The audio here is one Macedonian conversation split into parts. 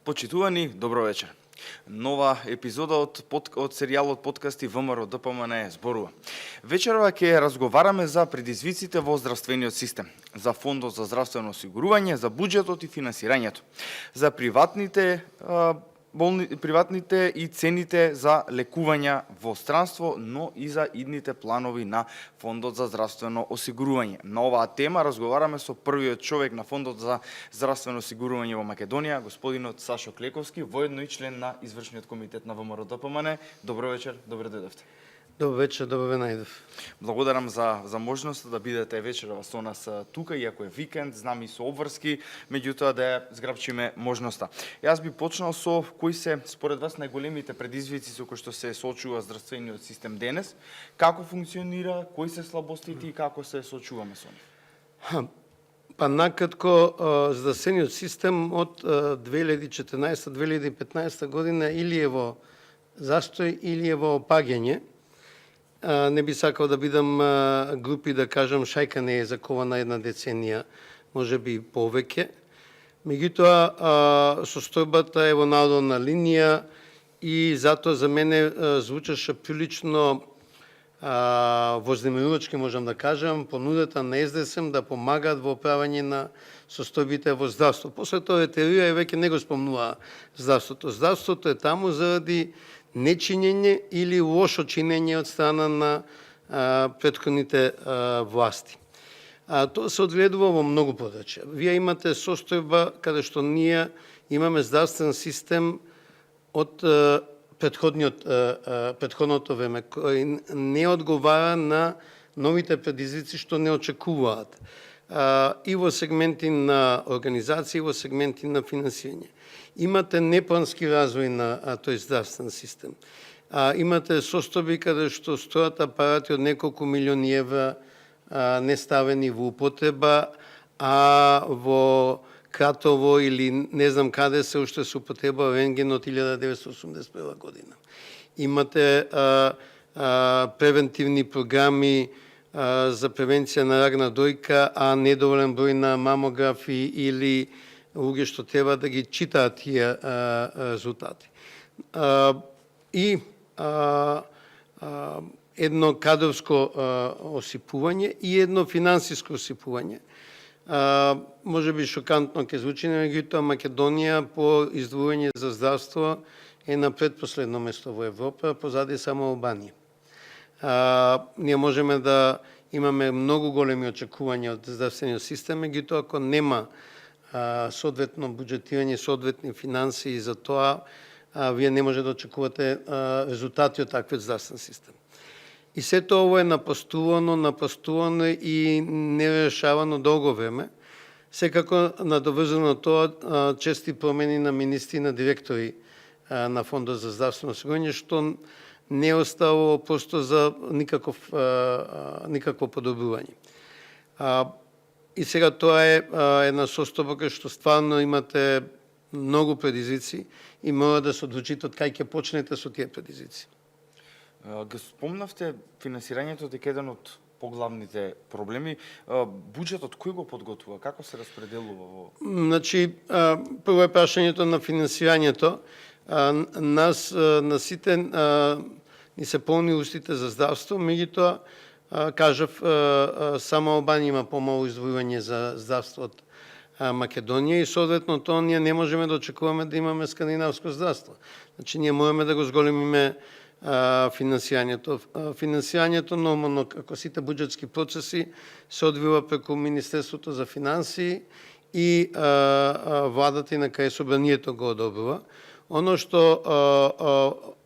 Почитувани, добро вечер. Нова епизода од серијалот подкасти ВМРО ДПМН зборува. Вечерва ќе разговараме за предизвиците во здравствениот систем, за фондот за здравствено осигурување, за буџетот и финансирањето, за приватните и цените за лекувања во странство, но и за идните планови на Фондот за здравствено осигурување. На оваа тема разговараме со првиот човек на Фондот за здравствено осигурување во Македонија, господинот Сашо Клековски, воедно и член на извршниот комитет на ВМРО ДПМН. Добро вечер, добре дојдовте. Добро вечер, добро ве најдов. Благодарам за можноста да бидете вечерва со нас тука, иако е викенд, знам и со обврски, меѓутоа да ја зграбчиме можноста. Јас би почнал со кои се според вас најголемите предизвици со кои што се соочува здравствениот систем денес, како функционира, кои се слабостите и како се соочуваме со нив? Па накратко, здравствениот систем од 2014-2015 година или е во застој или е во опаѓање. Не би сакал да бидам груп и да кажам шајка не е закована една деценија, може би повеќе. Меѓутоа, состојбата е во надолна линија и затоа за мене звучеше прилично вознемирувачки, можам да кажам, понудата на СДСМ да помагаат во оправање на состојбите во здравство. После тоа ретерира и веќе не го спомнува здравството. Здравството е таму заради нечинење или лошо чинење од страна на претходните власти. Тоа се одгледува во многу подрачја. Вие имате состојба каде што ние имаме здравствен систем од претходното време, кој не одговара на новите предизвици што не очекуваат. И во сегменти на организација, и во сегменти на финансирање. Имате неплански развој на тој здравствен систем. Имате состојби каде што стојат апарати од неколку милиони евра не ставени во употреба, а во Кратово или не знам каде се уште се употреба рентген од 1981 година. Имате превентивни програми за превенција на рак на дојка, а недоволен број на мамографи или луѓе што треба да ги читаат тие резултати. И едно кадровско осипување и едно финансиско осипување. Може би шокантно ќе звучи, меѓутоа Македонија по издвојување за здравство е на предпоследно место во Европа, позади само Албанија. Ние можеме да имаме многу големи очекувања од здравствениот систем, меѓутоа ако нема соодветно буџетирање, соодветни финансии за тоа, вие не може да очекувате резултати од таквиот здравствен систем. И сето ово е напастувано и нерешавано долго време. Секако надоврзано тоа чести промени на министри и на директори на Фондот за здравствено осигурување, што не оставало просто за никакво подобрување. И сега тоа е една состојба кај што стварно имате многу предизвици и мора да се одлучите од кај ќе почнете со тие предизвици. Го спомнавте финансирањето дека еден од поглавните проблеми. Буџетот кој го подготвува? Како се распределува во? Значи, прво е прашањето на финансирањето. Нас на сите ни се полни устите за здравство, меѓутоа кажав, само Албанија има помало издвојување за здравство од Македонија и соодветно тоа ние не можеме да очекуваме да имаме скандинавско здравство. Значи ние можеме да го зголемиме финансирањето. Финансирањето нормално, како сите буџетски процеси, се одвива преку Министерството за финансии и владата и на крај собранието го одобрува. Оно што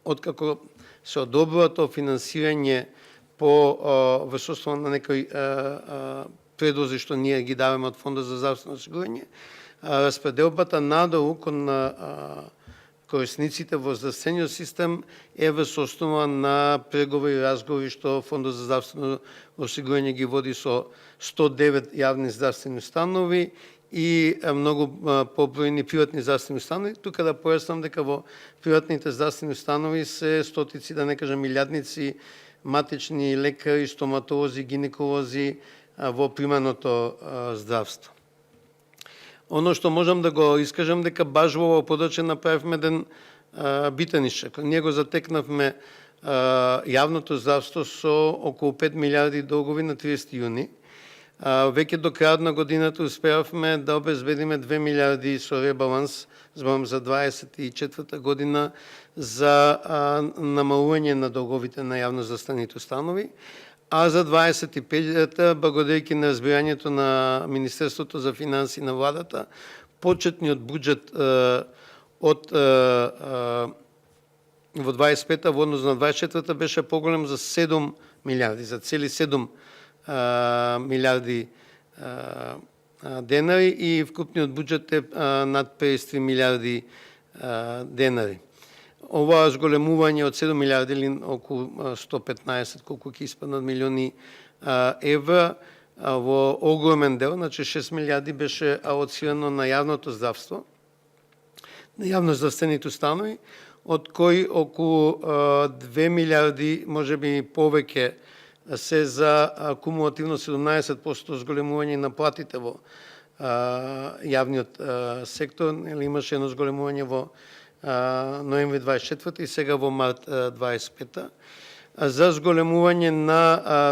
откако се одобрува тоа финансирање по врсоство на некои предлози што ние ги даваме од Фондот за здравствено осигурување, распределбата надолу кон корисниците во здравствениот систем е врз основа на преговори и разговори што Фондот за здравствено осигурување ги води со 109 јавни здравствени установи и многу побројни приватни здравствени установи. Тука да појаснам дека во приватните здравствени установи се стотици, да не кажам илјадници, матични лекари, стоматолози, гинеколози во примарното здравство. Оно што можам да го искажам дека баш во ова подоче направивме еден битен исчек. Ние го затекнавме јавното здравство со околу 5 милиарди долгови на 30 јуни. Веќе до крајот на годината успеавме да обезбедиме 2 милиарди со ребаланс, зборам за 24 година, за намалување на долговите на јавно здравствените установи, а за 25-та, благодарејќи на разбирањето на Министерството за финансии на владата, почетниот буџет од во 25-та во однос на 24-та беше поголем за 7 милиарди, за цели 7 милиарди денари и вкупниот буџет е над 53 милиарди денари. Ова зголемување од 7 милиарди или околу 115 колку ќе испаднат милиони евра во огромен дел, значи 6 милиарди беше алоцирано на јавното здравство, на јавно здравствените установи, од кои околу 2 милиарди, можеби и повеќе, се за кумулативно 17% зголемување на платите во јавниот сектор, или имаше едно зголемување во ноември 24 и сега во март 25, за зголемување на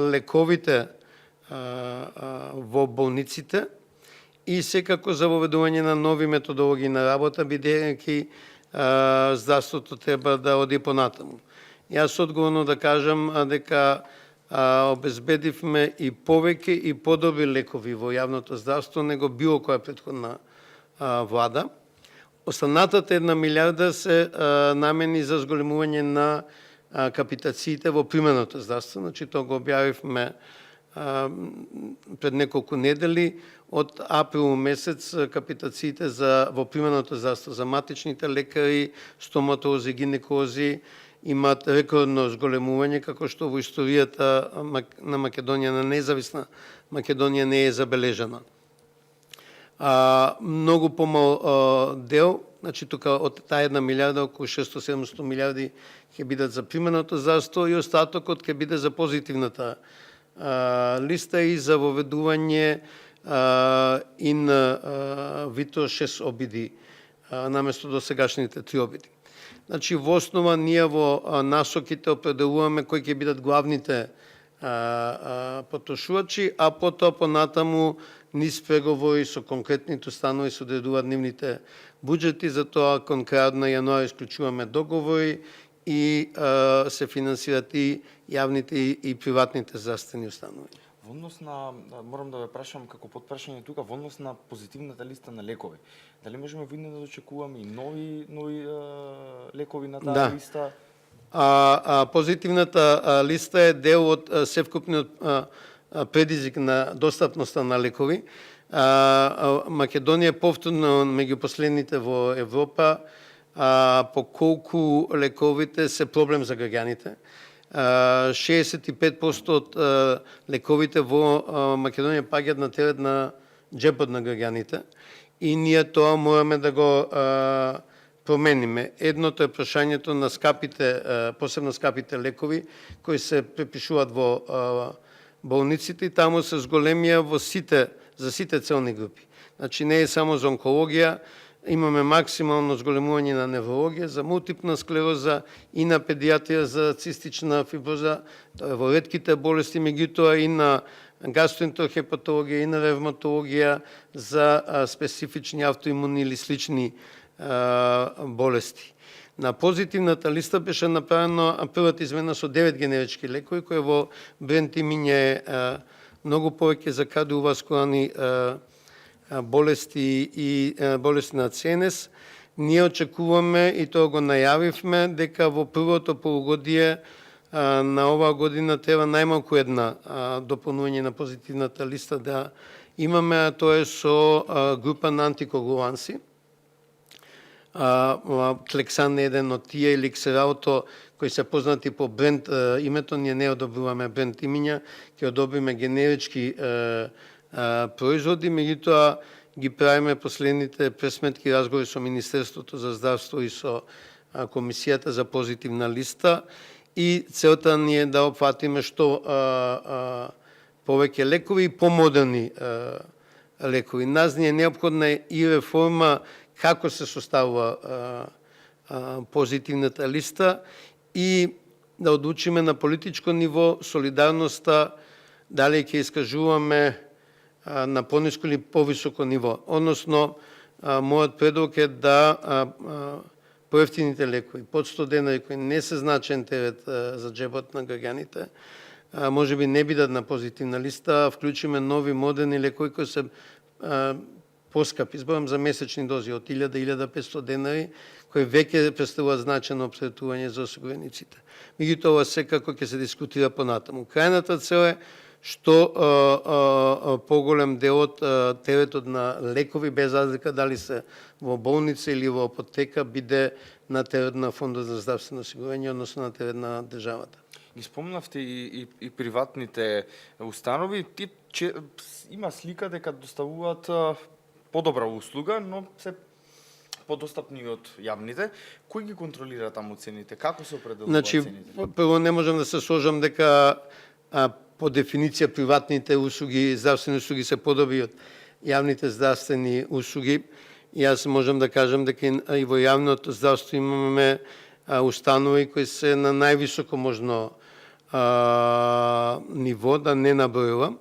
лековите во болниците и секако за воведување на нови методологии на работа, бидејќи здравството треба да оди понатаму. Јас одговорно да кажам дека обезбедивме и повеќе и подобри лекови во јавното здравство него било која претходна влада. Останатата 1 милиарда се намени за зголемување на капитациите во примерното здравство, значи тоа го објавивме пред неколку недели. Од април месец капитациите во примерното здравство за матичните лекари, стоматолози, гинеколози имаат рекордно зголемување, како што во историјата на Македонија, на независна Македонија, не е забележано. Многу помал дел, значи тука од таа 1 милиарда, околу 600-700 милиарди ќе бидат за примерното здравство и остатокот ќе биде за позитивната листа и за воведување и на вито 6 обиди наместо до сегашните 3 обиди. Значи во основа ние во насоките определуваме кои ќе бидат главните потрошувачи, а потоа понатаму низ преговори со конкретните установи се одредуваат нивните буџети, затоа кон крајот на јануари исклучуваме договори и се финансираат и јавните и приватните здравствени установи. Во однос на, морам да ве прашам како потпрашање тука, во однос на позитивната листа на лекови, дали можеме видно да очекуваме и нови лекови на таа листа? Позитивната листа е дел од севкупниот предизвик на достапноста на лекови. Македонија е повторно меѓу последните во Европа по колку лековите се проблем за граѓаните. 65% од лековите во Македонија паѓаат на терет на џепот на граѓаните и ние тоа мораме да го промениме. Едното е прашањето на скапите, посебно скапите лекови кои се препишуваат во болниците и таму се зголемија за сите целни групи. Значи не е само за онкологија, имаме максимално зголемување на неврологија, за мултипна склероза и на педиатрија за цистична фиброза, во ретките болести, меѓутоа и на гастроентерохепатологија и на ревматологија за специфични автоимуни или слични болести. На позитивната листа беше направено првата измена со 9 генерички лекови, кои во бренд имиња е многу повеќе за кардиоваскуларни болести и болести на ЦНС. Ние очекуваме, и тоа го најавивме, дека во првото полугодие на оваа година треба најмалку една дополнување на позитивната листа да имаме, а тоа е со група на антикоагуланси. Клексан е еден од тие или Ксералто, кои се познати по бренд името, ние не одобруваме бренд имиња, ќе одобриме генерички производи, меѓутоа ги правиме последните пресметки разговори со Министерството за здравство и со Комисијата за позитивна листа и целта ни е да опфатиме што повеќе лекови и помодерни лекови. Нас ни е неопходна и реформа како се составува позитивната листа и да одлучиме на политичко ниво солидарноста дали ќе искажуваме на пониско или повисоко ниво. Односно, мојот предлог е да поевтините лекови, под 100 денари, кои не се значен терет за джебот на граѓаните, може би не бидат на позитивна листа, вклучиме нови модерни лекови кои се поскапи. Зборам за месечни дози од 1000-1500 денари, кои веќе представуваат значено опсетување за осигурениците. Меѓутоа, ова секако ќе се дискутира понатаму. Крајната цел е што поголем дел од теретот на лекови, без разлика дали се во болница или во апотека, биде на терет на Фондот за здравствено осигурање, односно на терет на државата. Ги спомнавте и приватните установи. Има слика дека доставуваат подобра услуга, но се подостапни од јавните. Кој ги контролира таму цените? Како се определуваат цените? Прво не можам да се сложам дека по дефиниција приватните услуги, здравствени услуги се подобри од јавните здравствени услуги. Јас можам да кажам дека и во јавното здравство имаме установи кои се на највисоко можно ниво, да не набројувам.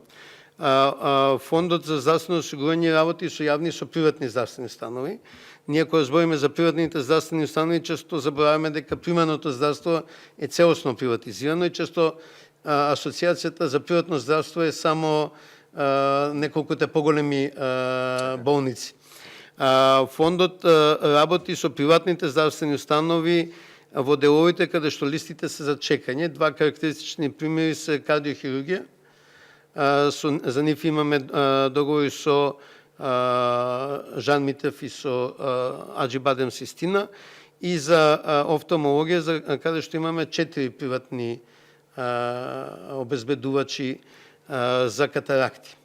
Фондот за здравствено осигурање работи со јавни и со приватни здравствени установи. Ние кога збориме за приватните здравствени установи, често забораваме дека примарното здравство е целосно приватизирано и често асоциацијата за приватно здравство е само неколкуте поголеми болници. Фондот работи со приватните здравствени установи во деловите каде што листите се за чекање. Два карактеристични примери се кардиохирургија. За нив имаме договори со Жан Митев и со Аџибадем Систина, и за офталмологија, за каде што имаме 4 приватни обезбедувачи за катаракти.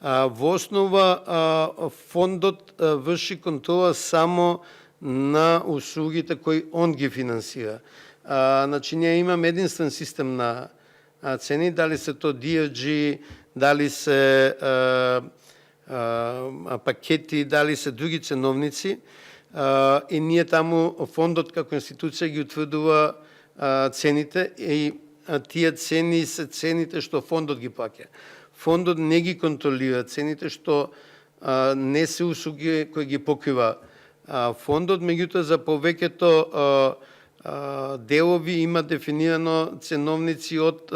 Во основа фондот врши контрола само на услугите кои он ги финансира. Значи, ние имаме единствен систем на цени, дали се то DRG, дали се пакети, дали се други ценовници, и ние таму фондот како институција ги утврдува цените, и тие цени се цените што фондот ги плаќа. Фондот не ги контролира цените, што не се услуги кои ги покрива фондот, меѓутоа за повеќето делови има дефинирано ценовници од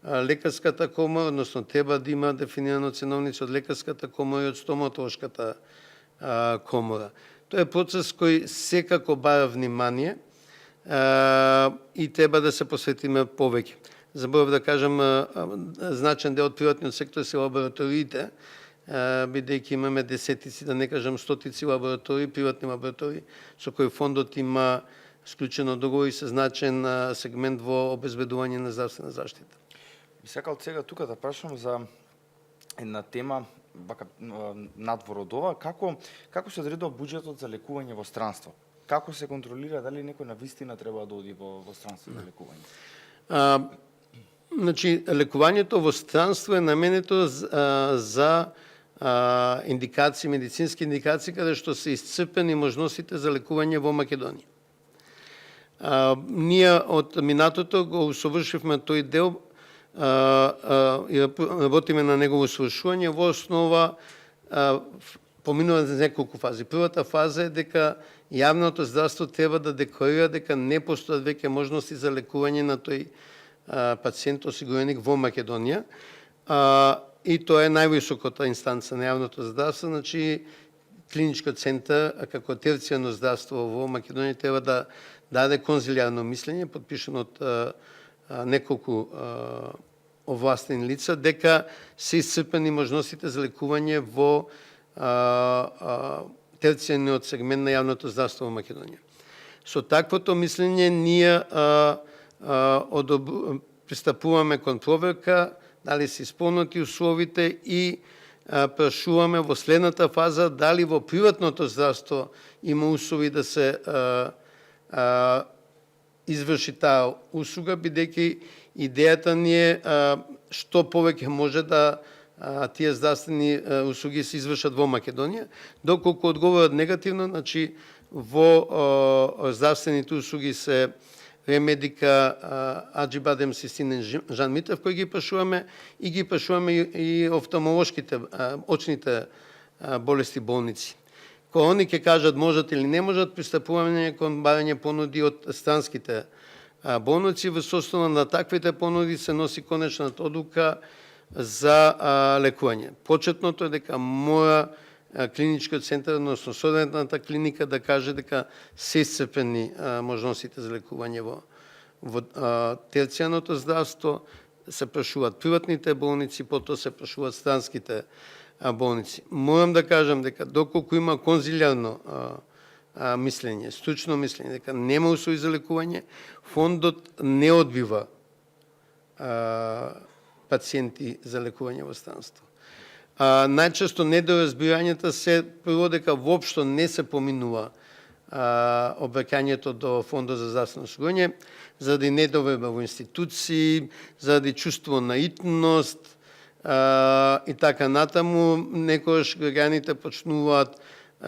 лекарската комора, односно треба да има дефинирано ценовници од лекарската комора и од стоматолошката комора. Тоа е процес кој секако бара внимание и треба да се посветиме повеќе. Заборав да кажам, значен дел од приватниот сектор се лабораториите, бидејќи имаме десетици, да не кажам стотици лаборатории, приватни лаборатории, со кои фондот има склучено договори со значен сегмент во обезбедување на здравствена заштита. Би сакал сега тука да прашам за една тема, бака надвор од ова, како се одредува буџетот за лекување во странство? Како се контролира дали некој навистина треба да оди во странство за лекување? Значи, лекувањето во странство е наменето за индикации, медицински индикации, каде што се исцрпени можностите за лекување во Македонија. Ние од минатото го усовршивме тој дел и работиме на негово свршување. Во основа поминува за неколку фази. Првата фаза е дека јавното здравство треба да декларира дека не постојат веќе можности за лекување на тој пациент осигуреник во Македонија. И тоа е највисоката инстанца на јавното здравство, значи клиничкиот центар како терцијарно здравство во Македонија треба да даде конзилиарно мислење, подпишано од неколку овластени лица, дека се исцрпени можностите за лекување во терцијарниот сегмент на јавното здравство во Македонија. Со таквото мислење ние пристапуваме кон проверка дали се исполнети условите и прашуваме во следната фаза дали во приватното здравство има услови да се изврши таа услуга, бидејќи идејата ни е што повеќе може да тие здравствени услуги се извршат во Македонија, доколку одговорат негативно, значи во здравствените услуги се Ремедика, Аџибадем, Систинен, Жан Митев, кои ги прашуваме и ги прашуваме и офталмолошките, очните болести болници. Кога они ќе кажат можат или не можат, пристапуваме кон барање понуди од странските болници. Во основа на таквите понуди се носи конечната одлука за лекување. Почетното е дека мора клиничкиот центар, односно соодветната клиника да каже дека се исцрпени можностите за лекување во терцијаното здравство, се прашуваат приватните болници, потоа се прашуваат странските болници. Морам да кажам дека доколку има конзилиарно мислење, стручно мислење, дека нема услови за лекување, фондот не одбива пациенти за лекување во странство. Најчесто недоразбирањата се прво дека воопшто не се поминува обраќањето до Фондот за здравствено осигурување, заради недоверба во институции, заради чувство на итност и така натаму. Некогаш граѓаните почнуваат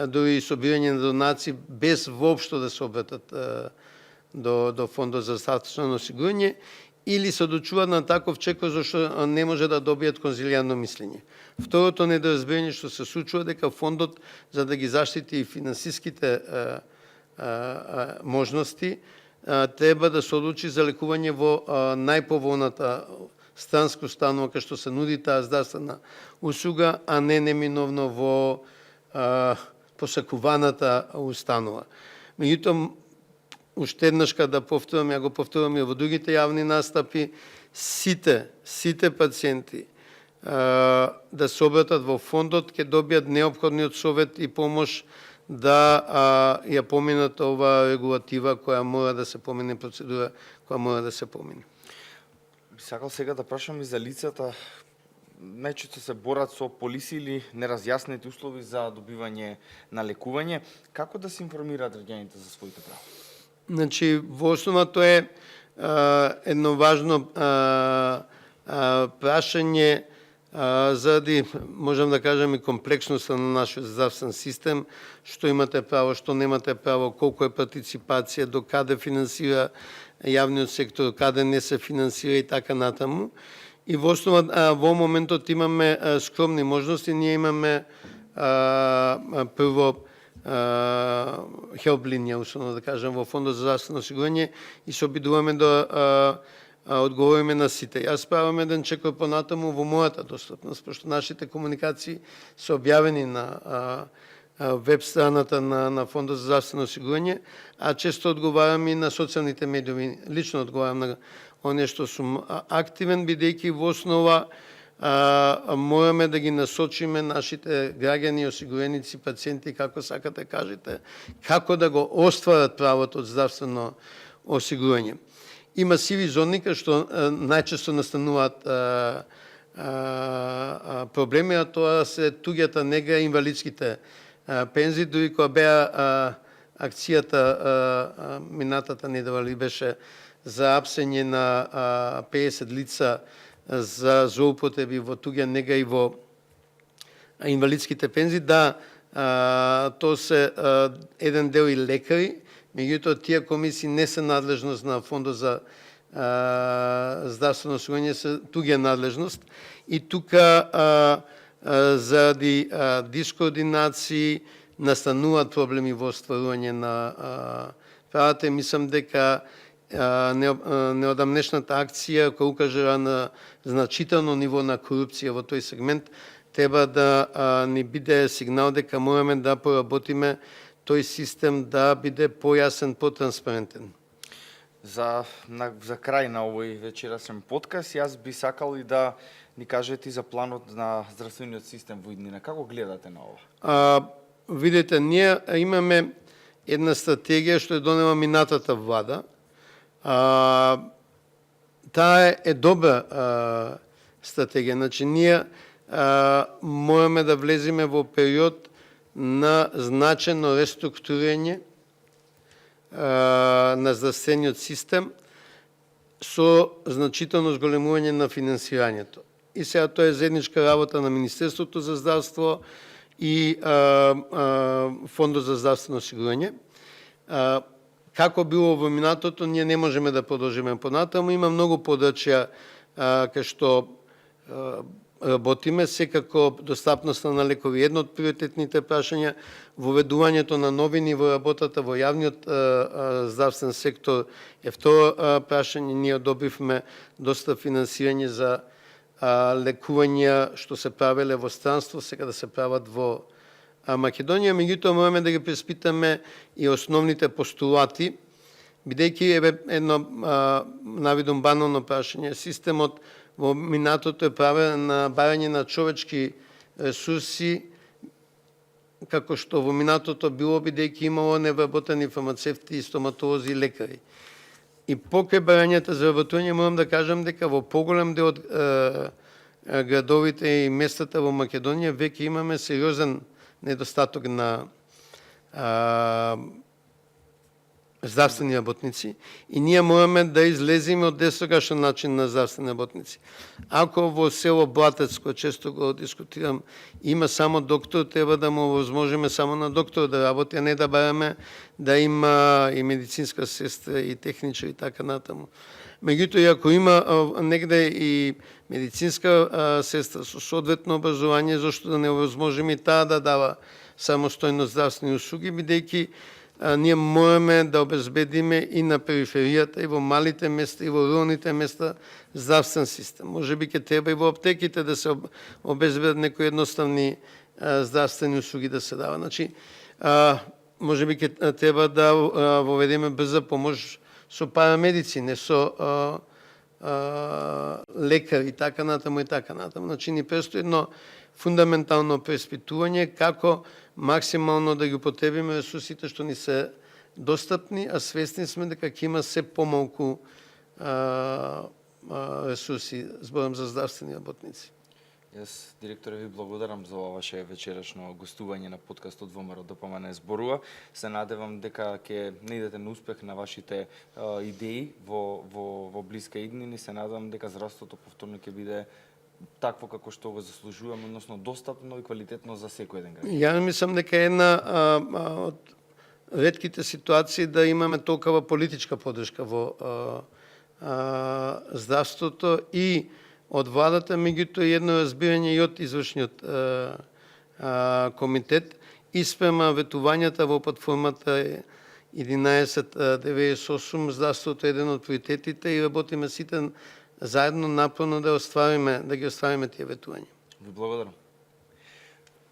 дури собирање на донации без воопшто да се обратат до Фондот за здравствено осигурување, или се одлучуваат на таков чекор зашто не може да добијат конзилијарно мислење. Второто недоразбирање што се случува дека фондот, за да ги заштити и финансиските можности, треба да се одлучи за лекување во најповолната странска установа кај што се нуди таа здравствена услуга, а не неминовно во посакуваната установа. Меѓутоа, уште еднаш да повторам, ја го повторам и во другите јавни настапи, сите пациенти да се обратат во фондот, ќе добијат неопходниот совет и помош да ја поминат ова регулатива која мора да се помине, процедура која мора да се помине. Сакал сега да прашам и за лицата, најчесто се борат со полиси или неразјаснети услови за добивање на лекување. Како да се информираат граѓаните за своите права? Значи, во основа тоа е едно важно прашање заради, можам да кажам, и комплексноста на нашиот здравствен систем, што имате право, што немате право, колку е партиципација, до каде финансира јавниот сектор, каде не се финансира и така натаму. И во основа во моментот имаме скромни можности, ние имаме прво хелп линија, условно да кажем, во Фондот за здравствено осигурување и се обидуваме да одговориме на сите. Јас правам еден чекор понатаму во мојата достапност, пошто нашите комуникации се објавени на веб страната на Фондот за здравствено осигурување, а често одговарам и на социјалните медиуми. Лично одговарам на оние што сум активен, бидејќи во основа мораме да ги насочиме нашите граѓани, осигуреници, пациенти, како сакате кажете, како да го остварат правото од здравствено осигурување. Има сиви зони кај што најчесто настануваат проблеми, а тоа се туѓата нега и инвалидските пензии, дури кога беа акцијата минатата недела ли беше за апсење на 50 лица за злоупотреби во туѓа нега и во инвалидските пензии, да, тоа се еден дел и лекари, меѓутоа тие комисии не се надлежност на Фондот за здравствено осигурување, се туѓа надлежност. И тука заради дискоординации настануваат проблеми во остварување на правата. Мислам дека неодамнешната акција која укажа на значително ниво на корупција во тој сегмент треба да ни биде сигнал дека мораме да поработиме тој систем да биде појасен, потранспарентен. За крај на овој вечерашен подкаст, јас би сакал и да ни кажете за планот на здравствениот систем во иднина. Како гледате на ова? Видете, ние имаме една стратегија што е донела минатата влада. Таа е добра стратегија. Значи, ние мораме да влеземе во период на значено реструктурирање на здравствениот систем со значително зголемување на финансирањето. и сега тоа е заедничка работа на Министерството за здравство и Фондот за здравствено осигурање. Како било во минатото, ние не можеме да продолжиме понатаму. Има многу подрачја кај што работиме, секако достапноста на лекови едно од приоритетните прашања, воведувањето на новини во работата во јавниот здравствен сектор е второ прашање. Ние одобривме доста финансирање за лекувања што се правеле во странство, сега да се прават во Македонија, меѓутоа можеме да ги преспитаме и основните постулати, бидејќи едно навидум банално прашање, системот во минатото е правен на барање на човечки ресурси, како што во минатото било, бидејќи имало невработени фармацевти, стоматолози и лекари. И покрај барањата за вработување, морам да кажам дека во поголем дел од градовите и местата во Македонија веќе имаме сериозен недостаток на здравствени работници и ние мораме да излеземе од досегашен начин на здравствени работници. Ако во село Блатец, кој често го дискутирам, има само доктор, треба да му овозможиме само на доктор да работи, а не да бараме да има и медицинска сестра и техничар и така натаму. Меѓутоа, ако има негде и медицинска сестра со соодветно образование, зашто да не овозможиме и таа да дава самостојно здравствени услуги, бидејќи ние мораме да обезбедиме и на периферијата, и во малите места, и во руралните места здравствен систем. Може би ќе треба и во аптеките да се обезбедат некои едноставни здравствени услуги да се дава. Значи, може би ќе треба да воведеме брза помош со парамедици, не со лекари, така натаму и така натаму. Значи, ни престои едно фундаментално преиспитување како максимално да ги употребиме ресурсите што ни се достапни, а свесни сме дека ќе има се помалку ресурси, зборам за здравствени работници. Јас, директоре, ви благодарам за ова ваше вечерашно гостување на подкастот ВМРО ДПМН зборува. Се надевам дека ќе наидете на успех на вашите идеи во блиска иднини. Се надевам дека здравството повторно ќе биде такво како што го заслужуваме, односно достапно и квалитетно за секој еден граѓанин. Ја мислам дека една од ретките ситуации да имаме толкова политичка поддршка во здравството и од владата, меѓутоа едно разбирање и од извршниот комитет и спрема ветувањата во платформата 1198, здравството е еден од приоритетите и работиме сите заедно напорно да ги оствариме тие ветувања. Ви благодарам.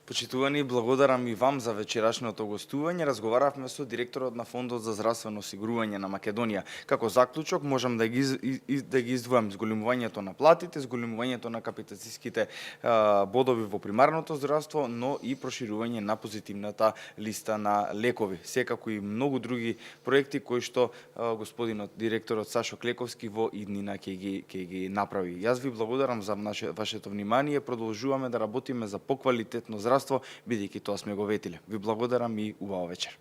Почитувани, благодарам и вам за вечерашното гостување. Разговаравме со директорот на Фондот за здравствено осигурување на Македонија. Како заклучок можам да ги издвојам зголемувањето на платите, зголемувањето на капитациските бодови во примарното здравство, но и проширување на позитивната листа на лекови. Секако и многу други проекти кои што господинот директорот Сашо Клековски во иднина ќе ги направи. Јас ви благодарам за вашето внимание. Продолжуваме да работиме за поквалитетно здравство, бидејќи тоа сме го ветиле. Ви благодарам и убава вечер.